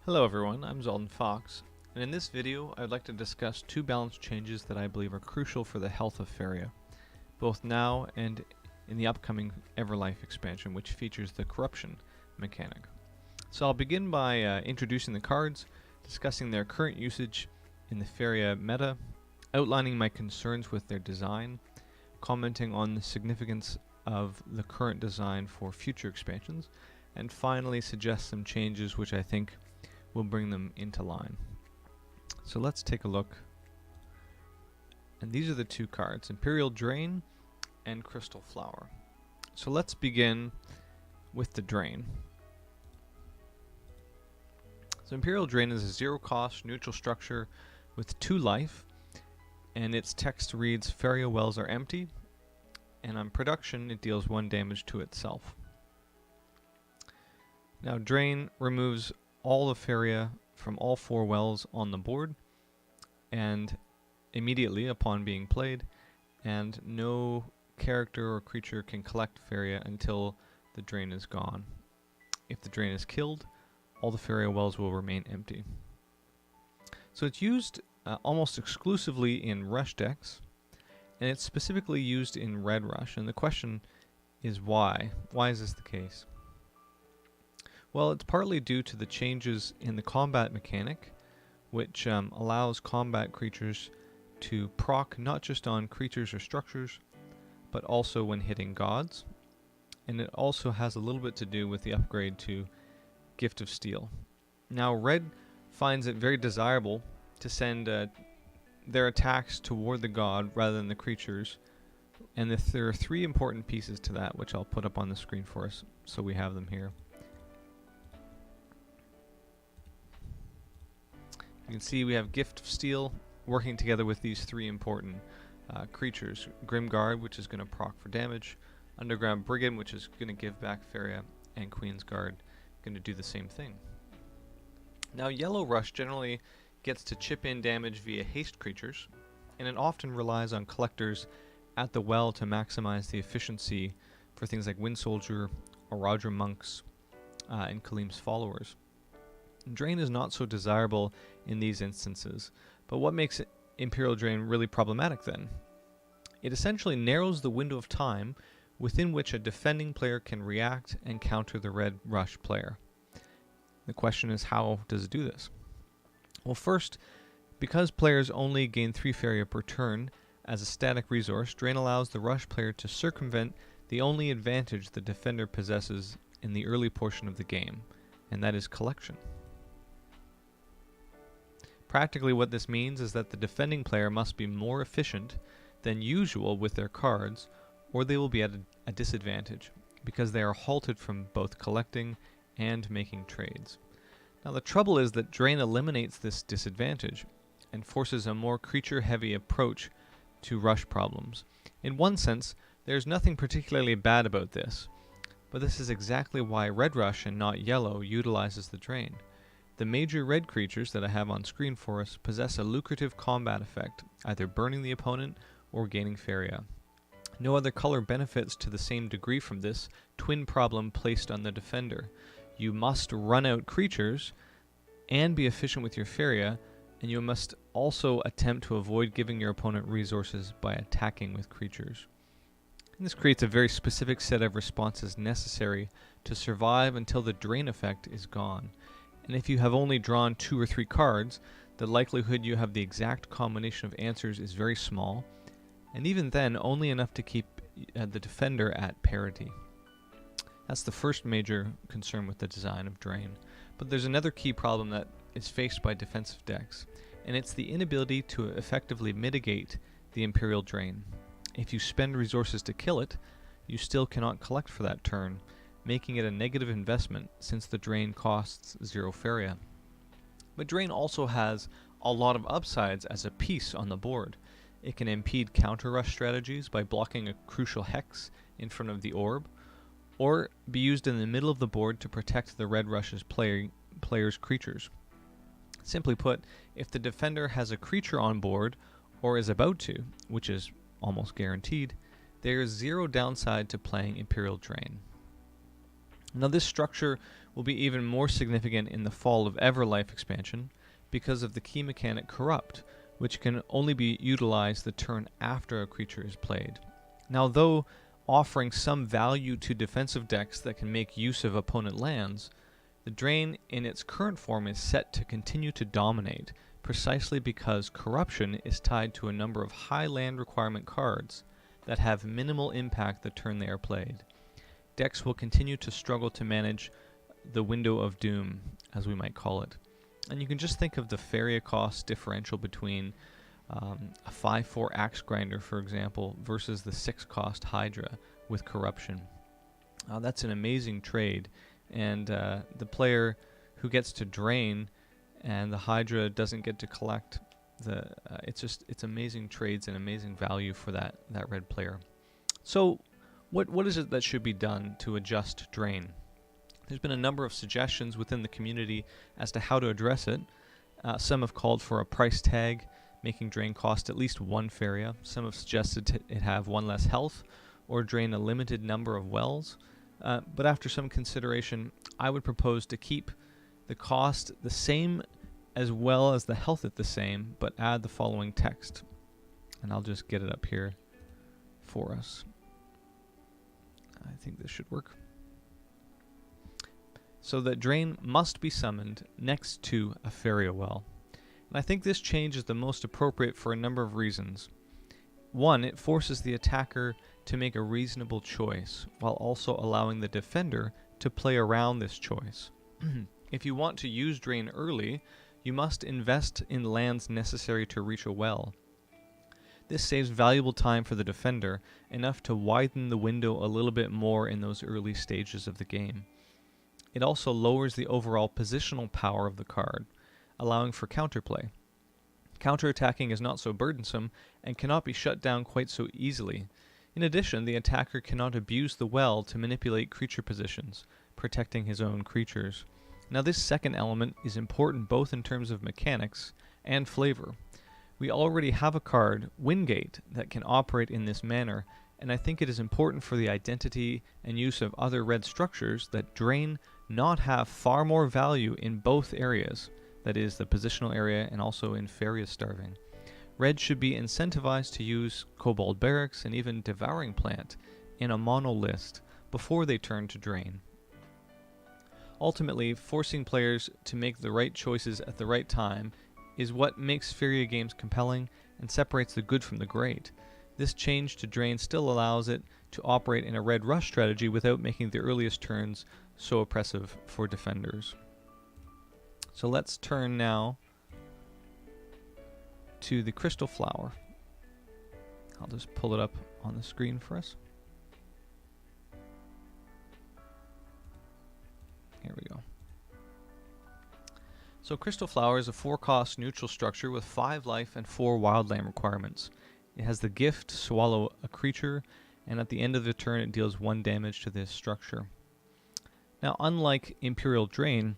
Hello everyone, I'm Zaldinfox, and in this video I'd like to discuss two balance changes that I believe are crucial for the health of Faeria, both now and in the upcoming Everlife expansion, which features the corruption mechanic. So I'll begin by introducing the cards, discussing their current usage in the Faeria meta, outlining my concerns with their design, commenting on the significance of the current design for future expansions, and finally suggest some changes which I think will bring them into line. So let's take a look. And these are the two cards, Imperial Drain and Crystal Flower. So let's begin with the Drain. So Imperial Drain is a zero-cost neutral structure with 2 life, and its text reads, Faeria wells are empty, and on production it deals 1 damage to itself. Now Drain removes all the Faeria from all 4 wells on the board, and immediately upon being played, and no character or creature can collect Faeria until the Drain is gone. If the Drain is killed, all the Faeria wells will remain empty. So it's used almost exclusively in Rush decks, and it's specifically used in Red Rush, and the question is why? Why is this the case? Well, it's partly due to the changes in the combat mechanic, which allows combat creatures to proc not just on creatures or structures, but also when hitting gods. And it also has a little bit to do with the upgrade to Gift of Steel. Now, Red finds it very desirable to send their attacks toward the god rather than the creatures. And there are 3 important pieces to that, which I'll put up on the screen for us, so we have them here. You can see we have Gift of Steel working together with these 3 important creatures. Grimguard, which is going to proc for damage, Underground Brigand, which is going to give back Faeria, and Queen's Guard, going to do the same thing. Now Yellow Rush generally gets to chip in damage via haste creatures, and it often relies on collectors at the well to maximize the efficiency for things like Wind Soldier or Roger Monks and Kaleem's followers. Drain is not so desirable in these instances, but what makes Imperial Drain really problematic then? It essentially narrows the window of time within which a defending player can react and counter the Red Rush player. The question is, how does it do this? Well, first, because players only gain 3 Faeria per turn as a static resource, Drain allows the Rush player to circumvent the only advantage the defender possesses in the early portion of the game, and that is collection. Practically what this means is that the defending player must be more efficient than usual with their cards, or they will be at a disadvantage, because they are halted from both collecting and making trades. Now the trouble is that Drain eliminates this disadvantage, and forces a more creature-heavy approach to rush problems. In one sense, there's nothing particularly bad about this, but this is exactly why Red Rush and not Yellow utilizes the Drain. The major red creatures that I have on screen for us possess a lucrative combat effect, either burning the opponent or gaining Faeria. No other color benefits to the same degree from this twin problem placed on the defender. You must run out creatures and be efficient with your Faeria, and you must also attempt to avoid giving your opponent resources by attacking with creatures. And this creates a very specific set of responses necessary to survive until the Drain effect is gone. And if you have only drawn 2 or 3 cards, the likelihood you have the exact combination of answers is very small, and even then only enough to keep the defender at parity. That's the first major concern with the design of Drain. But there's another key problem that is faced by defensive decks, and it's the inability to effectively mitigate the Imperial Drain. If you spend resources to kill it, you still cannot collect for that turn, making it a negative investment since the Drain costs 0 Faeria. But Drain also has a lot of upsides as a piece on the board. It can impede counter-rush strategies by blocking a crucial hex in front of the orb, or be used in the middle of the board to protect the Red Rush's player's creatures. Simply put, if the defender has a creature on board, or is about to, which is almost guaranteed, there is 0 downside to playing Imperial Drain. Now this structure will be even more significant in the Fall of Everlife expansion because of the key mechanic Corrupt, which can only be utilized the turn after a creature is played. Now though offering some value to defensive decks that can make use of opponent lands, the Drain in its current form is set to continue to dominate, precisely because Corruption is tied to a number of high land requirement cards that have minimal impact the turn they are played. Decks will continue to struggle to manage the window of doom, as we might call it. And you can just think of the Faeria cost differential between a 5/4 Axe Grinder, for example, versus the 6 cost Hydra with Corruption. That's an amazing trade, and the player who gets to drain and the Hydra doesn't get to collect, it's amazing trades and amazing value for that red player. So what is it that should be done to adjust drain? There's been a number of suggestions within the community as to how to address it. Some have called for a price tag, making drain cost at least 1 Faeria. Some have suggested it have 1 less health, or drain a limited number of wells. But after some consideration, I would propose to keep the cost the same as well as the health at the same, but add the following text. And I'll just get it up here for us. I think this should work. So that drain must be summoned next to a Faeria well. And I think this change is the most appropriate for a number of reasons. One, it forces the attacker to make a reasonable choice, while also allowing the defender to play around this choice. If you want to use drain early, you must invest in lands necessary to reach a well. This saves valuable time for the defender, enough to widen the window a little bit more in those early stages of the game. It also lowers the overall positional power of the card, allowing for counterplay. Counterattacking is not so burdensome and cannot be shut down quite so easily. In addition, the attacker cannot abuse the well to manipulate creature positions, protecting his own creatures. Now this second element is important both in terms of mechanics and flavor. We already have a card, Wingate, that can operate in this manner, and I think it is important for the identity and use of other red structures that drain not have far more value in both areas, that is, the positional area and also in Faeria starving. Red should be incentivized to use Kobold Barracks and even Devouring Plant in a mono list before they turn to drain. Ultimately, forcing players to make the right choices at the right time is what makes Faeria games compelling and separates the good from the great. This change to drain still allows it to operate in a red rush strategy without making the earliest turns so oppressive for defenders. So let's turn now to the Crystal Flower. I'll just pull it up on the screen for us. Here we go. So Crystal Flower is a 4-cost neutral structure with 5 life and 4 wildland requirements. It has the gift to swallow a creature, and at the end of the turn it deals 1 damage to this structure. Now, unlike Imperial Drain,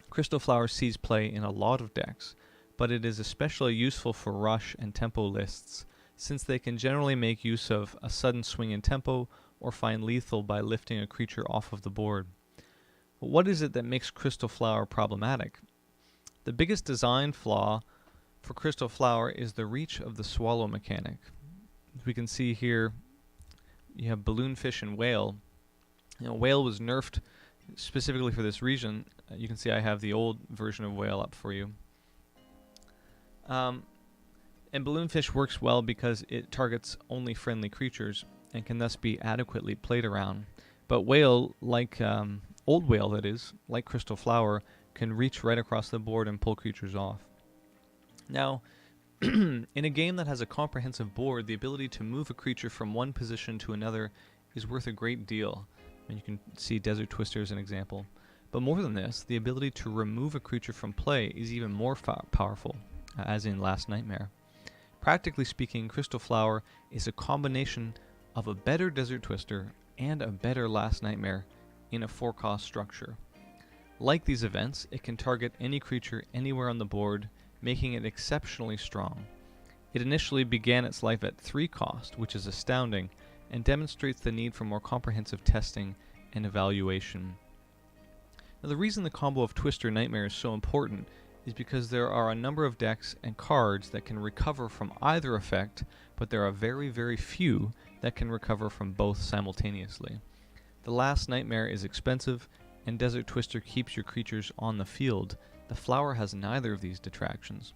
Crystal Flower sees play in a lot of decks, but it is especially useful for rush and tempo lists, since they can generally make use of a sudden swing in tempo or find lethal by lifting a creature off of the board. But what is it that makes Crystal Flower problematic? The biggest design flaw for Crystal Flower is the reach of the swallow mechanic. As we can see here, you have Balloonfish and Whale. Whale was nerfed specifically for this region. You can see I have the old version of Whale up for you. And Balloonfish works well because it targets only friendly creatures and can thus be adequately played around. But Whale, like Old Whale that is, like Crystal Flower, can reach right across the board and pull creatures off. Now, in a game that has a comprehensive board, the ability to move a creature from one position to another is worth a great deal. And you can see Desert Twister as an example. But more than this, the ability to remove a creature from play is even more powerful, as in Last Nightmare. Practically speaking, Crystal Flower is a combination of a better Desert Twister and a better Last Nightmare in a 4-cost structure. Like these events, it can target any creature anywhere on the board, making it exceptionally strong. It initially began its life at 3 cost, which is astounding, and demonstrates the need for more comprehensive testing and evaluation. Now, the reason the combo of Twister Nightmare is so important is because there are a number of decks and cards that can recover from either effect, but there are very, very few that can recover from both simultaneously. The last Nightmare is expensive, and Desert Twister keeps your creatures on the field. The Flower has neither of these detractions.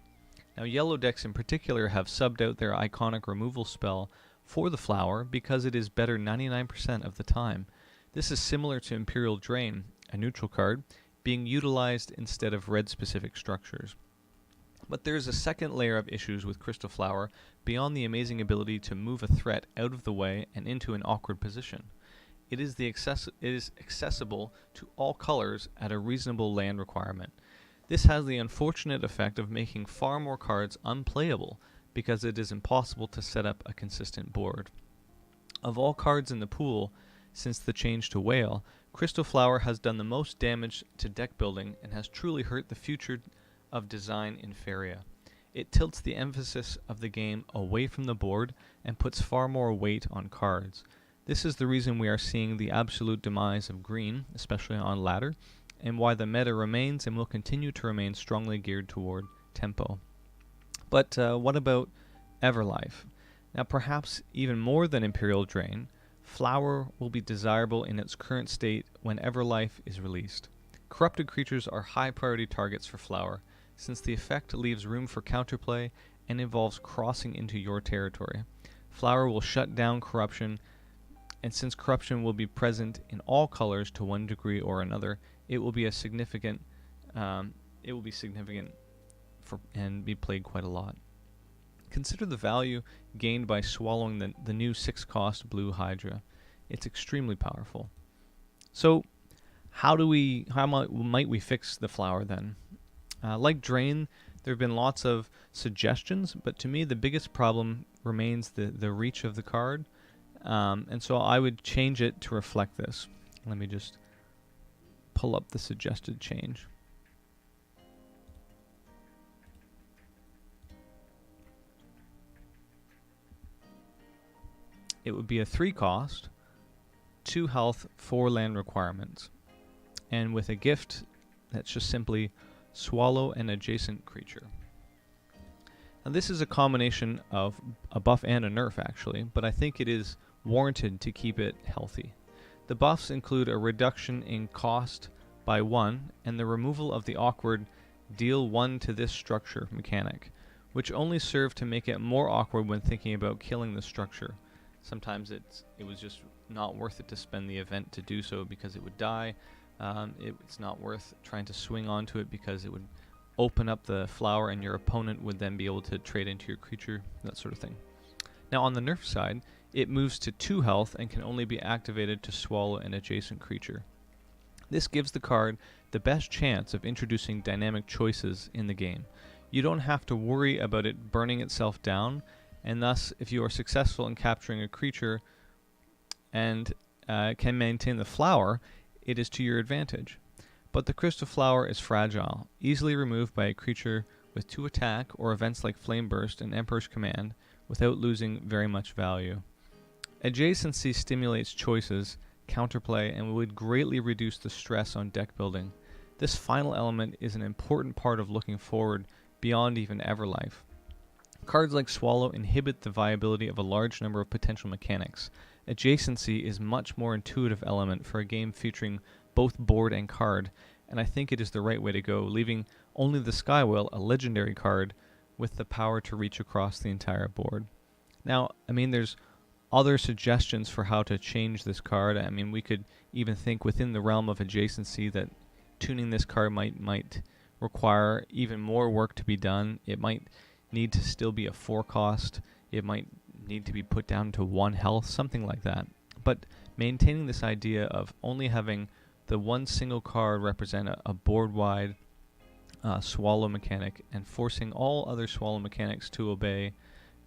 Now, yellow decks in particular have subbed out their iconic removal spell for the Flower because it is better 99% of the time. This is similar to Imperial Drain, a neutral card, being utilized instead of red-specific structures. But there is a second layer of issues with Crystal Flower beyond the amazing ability to move a threat out of the way and into an awkward position. It is accessible to all colors at a reasonable land requirement. This has the unfortunate effect of making far more cards unplayable because it is impossible to set up a consistent board. Of all cards in the pool, since the change to Whale, Crystal Flower has done the most damage to deck building and has truly hurt the future of design in Faeria. It tilts the emphasis of the game away from the board and puts far more weight on cards. This is the reason we are seeing the absolute demise of green, especially on ladder, and why the meta remains and will continue to remain strongly geared toward tempo. But what about Everlife? Now, perhaps even more than Imperial Drain, Flower will be desirable in its current state when Everlife is released. Corrupted creatures are high priority targets for Flower, since the effect leaves room for counterplay and involves crossing into your territory. Flower will shut down corruption, and since corruption will be present in all colors to one degree or another, it will be significant and be played quite a lot. Consider the value gained by swallowing the new 6-cost blue Hydra. It's extremely powerful. So, how might we fix the Flower then? Like Drain, there have been lots of suggestions, but to me the biggest problem remains the reach of the card, and so I would change it to reflect this. Let me just pull up the suggested change. It would be a 3-cost, 2 health, 4 land requirements, and with a gift that's just simply swallow an adjacent creature. Now, this is a combination of a buff and a nerf actually, but I think it is warranted to keep it healthy. The buffs include a reduction in cost by 1 and the removal of the awkward deal 1 to this structure mechanic, which only served to make it more awkward when thinking about killing the structure. Sometimes it was just not worth it to spend the event to do so because it would die. It's not worth trying to swing onto it because it would open up the Flower and your opponent would then be able to trade into your creature, that sort of thing. Now on the nerf side, it moves to 2 health and can only be activated to swallow an adjacent creature. This gives the card the best chance of introducing dynamic choices in the game. You don't have to worry about it burning itself down, and thus if you are successful in capturing a creature and can maintain the Flower, it is to your advantage. But the Crystal Flower is fragile, easily removed by a creature with 2 attack or events like Flame Burst and Emperor's Command without losing very much value. Adjacency stimulates choices, counterplay, and would greatly reduce the stress on deck building. This final element is an important part of looking forward beyond even Everlife. Cards like Swallow inhibit the viability of a large number of potential mechanics. Adjacency is much more intuitive element for a game featuring both board and card, and I think it is the right way to go, leaving only the Skywhale, a legendary card, with the power to reach across the entire board. Now, there's other suggestions for how to change this card. We could even think within the realm of adjacency that tuning this card might require even more work to be done. It might need to still be a 4-cost. It might need to be put down to 1 health, something like that. But maintaining this idea of only having the one single card represent a board-wide swallow mechanic and forcing all other swallow mechanics to obey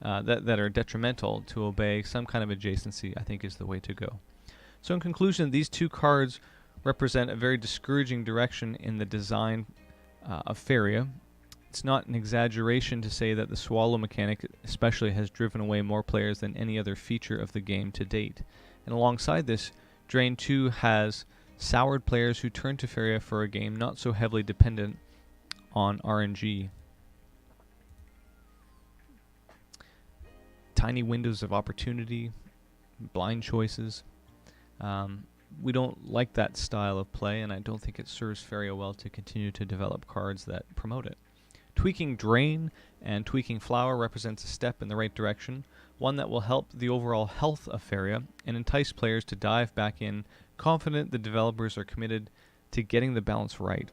that are detrimental to obey some kind of adjacency, I think is the way to go. So in conclusion, these 2 cards represent a very discouraging direction in the design of Faeria. It's not an exaggeration to say that the swallow mechanic especially has driven away more players than any other feature of the game to date. And alongside this, Drain 2 has soured players who turn to Faeria for a game not so heavily dependent on RNG. Tiny windows of opportunity, blind choices. We don't like that style of play, and I don't think it serves Faeria well to continue to develop cards that promote it. Tweaking Drain and Tweaking Flower represents a step in the right direction, one that will help the overall health of Faeria and entice players to dive back in, confident the developers are committed to getting the balance right.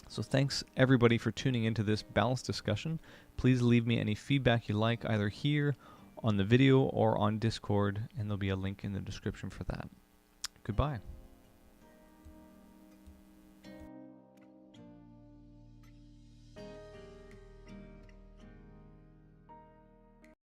So thanks everybody for tuning into this balanced discussion. Please leave me any feedback you like either here on the video or on Discord, and there'll be a link in the description for that. Goodbye.